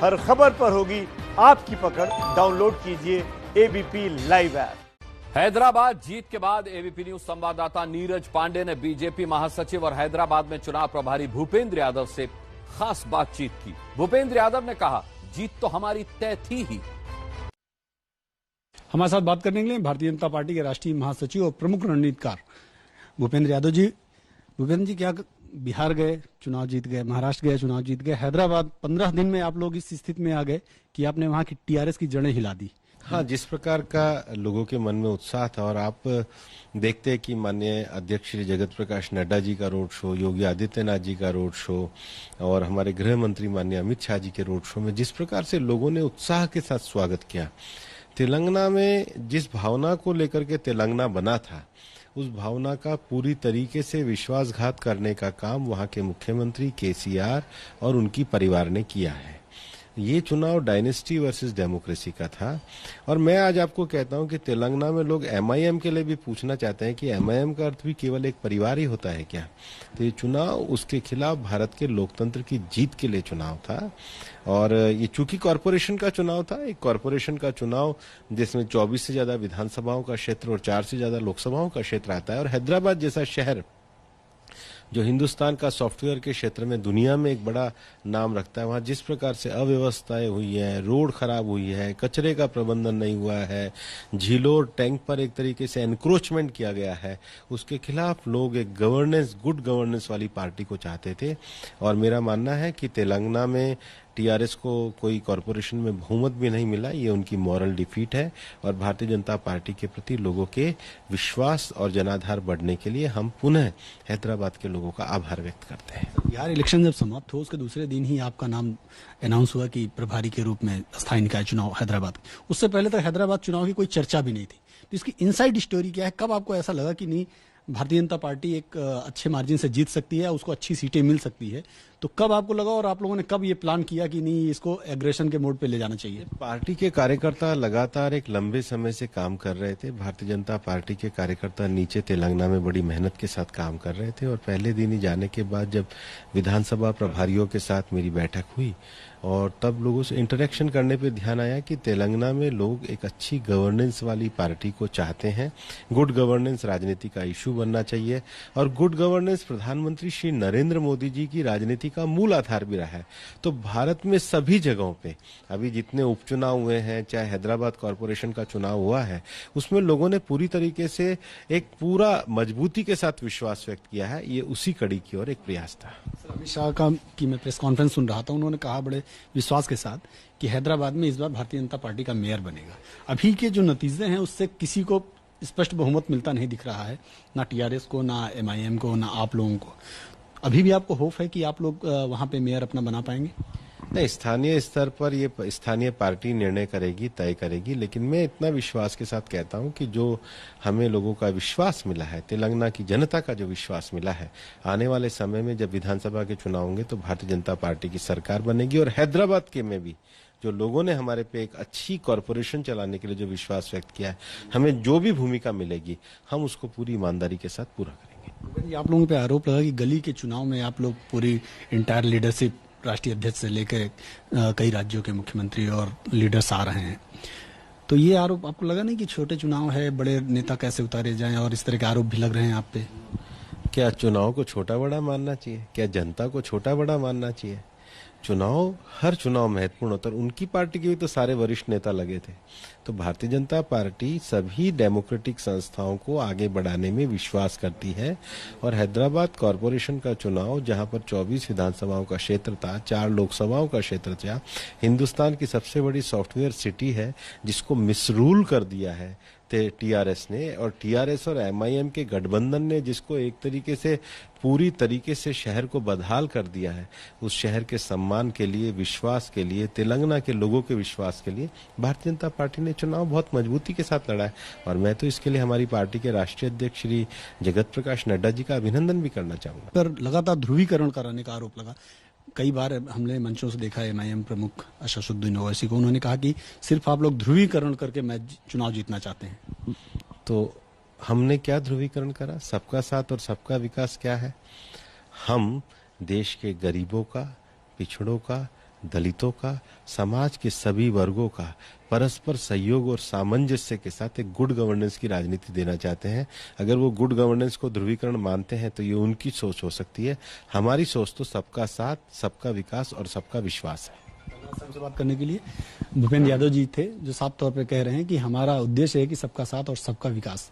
हर खबर पर होगी आपकी पकड़। डाउनलोड कीजिए एबीपी लाइव ऐप। हैदराबाद जीत के बाद एबीपी न्यूज संवाददाता नीरज पांडे ने बीजेपी महासचिव और हैदराबाद में चुनाव प्रभारी भूपेंद्र यादव से खास बातचीत की। भूपेंद्र यादव ने कहा, जीत तो हमारी तय थी ही। हमारे साथ बात करने के लिए भारतीय जनता पार्टी के राष्ट्रीय महासचिव और प्रमुख रणनीतिकार भूपेंद्र यादव जी। भूपेंद्र जी, क्या बिहार गए, चुनाव जीत गए, महाराष्ट्र गए, चुनाव जीत गए, हैदराबाद 15 दिन में आप लोग इस स्थिति में आ गए कि आपने वहां की टीआरएस की जड़ें हिला दी। हाँ, जिस प्रकार का लोगों के मन में उत्साह था, और आप देखते हैं कि माननीय अध्यक्ष श्री जगत प्रकाश नड्डा जी का रोड शो, योगी आदित्यनाथ जी का रोड शो और हमारे गृह मंत्री माननीय अमित शाह जी के रोड शो में जिस प्रकार से लोगों ने उत्साह के साथ स्वागत किया, तेलंगाना में जिस भावना को लेकर के तेलंगाना बना था, उस भावना का पूरी तरीके से विश्वासघात करने का काम वहां के मुख्यमंत्री केसीआर और उनकी परिवार ने किया है। ये चुनाव डायनेस्टी वर्सेस डेमोक्रेसी का था। और मैं आज आपको कहता हूं कि तेलंगाना में लोग एमआईएम के लिए भी पूछना चाहते हैं कि एमआईएम का अर्थ भी केवल एक परिवार ही होता है क्या। तो ये चुनाव उसके खिलाफ भारत के लोकतंत्र की जीत के लिए चुनाव था। और ये चूंकि कॉरपोरेशन का चुनाव था, एक कॉरपोरेशन का चुनाव जिसमें 24 से ज्यादा विधानसभाओं का क्षेत्र और 4 से ज्यादा लोकसभाओं का क्षेत्र आता है, और हैदराबाद जैसा शहर जो हिंदुस्तान का सॉफ्टवेयर के क्षेत्र में दुनिया में एक बड़ा नाम रखता है, वहां जिस प्रकार से अव्यवस्थाएं हुई है, रोड खराब हुई है, कचरे का प्रबंधन नहीं हुआ है, झीलों और टैंक पर एक तरीके से एनक्रोचमेंट किया गया है, उसके खिलाफ लोग एक गवर्नेंस, गुड गवर्नेंस वाली पार्टी को चाहते थे। और मेरा मानना है कि तेलंगाना में टीआरएस को कोई कॉरपोरेशन में बहुमत भी नहीं मिला, ये उनकी मॉरल डिफीट है। और भारतीय जनता पार्टी के प्रति लोगों के विश्वास और जनाधार बढ़ने के लिए हम पुनः हैदराबाद के लोगों का आभार व्यक्त करते हैं। यार, इलेक्शन जब समाप्त हो उसके दूसरे दिन ही आपका नाम अनाउंस हुआ कि प्रभारी के रूप में स्थायी निकाय चुनाव हैदराबाद। उससे पहले तक हैदराबाद चुनाव की कोई चर्चा भी नहीं थी, तो इसकी इनसाइड स्टोरी क्या है? कब आपको ऐसा लगा कि नहीं, भारतीय जनता पार्टी एक अच्छे मार्जिन से जीत सकती है, उसको अच्छी सीटें मिल सकती है? तो कब आपको लगा और आप लोगों ने कब ये प्लान किया कि नहीं, इसको एग्रेशन के मोड पे ले जाना चाहिए? पार्टी के कार्यकर्ता लगातार एक लंबे समय से काम कर रहे थे। भारतीय जनता पार्टी के कार्यकर्ता नीचे तेलंगाना में बड़ी मेहनत के साथ काम कर रहे थे। और पहले दिन ही जाने के बाद जब विधानसभा प्रभारियों के साथ मेरी बैठक हुई और तब लोगों से इंटरेक्शन करने पे ध्यान आया कि तेलंगाना में लोग एक अच्छी गवर्नेंस वाली पार्टी को चाहते हैं। गुड गवर्नेंस राजनीति का इशू बनना चाहिए, और गुड गवर्नेंस प्रधानमंत्री श्री नरेंद्र मोदी जी की राजनीति का मूल आधार भी रहा है। तो भारत में सभी जगहों पे अभी जितने उपचुनाव हुए हैं, चाहे हैदराबाद कॉरपोरेशन का चुनाव हुआ है, उसमें लोगों ने पूरी तरीके से एक पूरा मजबूती के साथ विश्वास व्यक्त किया है। ये उसी कड़ी की ओर एक प्रयास था। अमित शाह का की मैं प्रेस कॉन्फ्रेंस सुन रहा था, उन्होंने कहा बड़े विश्वास के साथ कि हैदराबाद में इस बार भारतीय जनता पार्टी का मेयर बनेगा। अभी के जो नतीजे हैं उससे किसी को स्पष्ट बहुमत मिलता नहीं दिख रहा है, ना टीआरएस को, ना एमआईएम को, ना आप लोगों को। अभी भी आपको होप है कि आप लोग वहां पे मेयर अपना बना पाएंगे? नहीं, स्थानीय स्तर पर ये स्थानीय पार्टी निर्णय करेगी, तय करेगी। लेकिन मैं इतना विश्वास के साथ कहता हूं कि जो हमें लोगों का विश्वास मिला है, तेलंगाना की जनता का जो विश्वास मिला है, आने वाले समय में जब विधानसभा के चुनाव होंगे तो भारतीय जनता पार्टी की सरकार बनेगी। और हैदराबाद के में भी जो लोगों ने हमारे पे एक अच्छी कॉरपोरेशन चलाने के लिए जो विश्वास व्यक्त किया है, हमें जो भी भूमिका मिलेगी हम उसको पूरी ईमानदारी के साथ पूरा करेंगे। आप लोगों पे आरोप लगा कि गली के चुनाव में आप लोग पूरी इंटायर लीडरशिप, राष्ट्रीय अध्यक्ष से लेकर कई राज्यों के मुख्यमंत्री और लीडर्स आ रहे हैं, तो ये आरोप आपको लगा नहीं कि छोटे चुनाव है, बड़े नेता कैसे उतारे जाएं, और इस तरह के आरोप भी लग रहे हैं आप पे? क्या चुनाव को छोटा बड़ा मानना चाहिए? क्या जनता को छोटा बड़ा मानना चाहिए? चुनाव, हर चुनाव महत्वपूर्ण होता है। उनकी पार्टी के भी तो सारे वरिष्ठ नेता लगे थे। तो भारतीय जनता पार्टी सभी डेमोक्रेटिक संस्थाओं को आगे बढ़ाने में विश्वास करती है। और हैदराबाद कॉरपोरेशन का चुनाव, जहां पर 24 विधानसभाओं का क्षेत्र था, 4 लोकसभाओं का क्षेत्र था, हिंदुस्तान की सबसे बड़ी सॉफ्टवेयर सिटी है, जिसको मिसरूल कर दिया है टीआरएस ने। और टीआरएस और एमआईएम के गठबंधन ने जिसको एक तरीके से पूरी तरीके से शहर को बदहाल कर दिया है, उस शहर के सम्मान के लिए, विश्वास के लिए, तेलंगाना के लोगों के विश्वास के लिए भारतीय जनता पार्टी ने चुनाव बहुत मजबूती के साथ लड़ा है। और मैं तो इसके लिए हमारी पार्टी के राष्ट्रीय अध्यक्ष श्री जगत प्रकाश नड्डा जी का अभिनंदन भी करना चाहूंगा। पर लगातार ध्रुवीकरण कराने का आरोप लगा। कई बार हमने मंचों से देखा है एमआईएम प्रमुख अशदुद्दीन ओवैसी को, उन्होंने कहा कि सिर्फ आप लोग ध्रुवीकरण करके मैच चुनाव जीतना चाहते हैं। तो हमने क्या ध्रुवीकरण करा? सबका साथ और सबका विकास क्या है? हम देश के गरीबों का, पिछड़ों का, दलितों का, समाज के सभी वर्गों का परस्पर सहयोग और सामंजस्य के साथ एक गुड गवर्नेंस की राजनीति देना चाहते हैं। अगर वो गुड गवर्नेंस को ध्रुवीकरण मानते हैं तो ये उनकी सोच हो सकती है। हमारी सोच तो सबका साथ, सबका विकास और सबका विश्वास है। से बात करने के लिए भूपेंद्र यादव जी थे, जो साफ तौर पर कह रहे हैं कि हमारा उद्देश्य है कि सबका साथ और सबका विकास।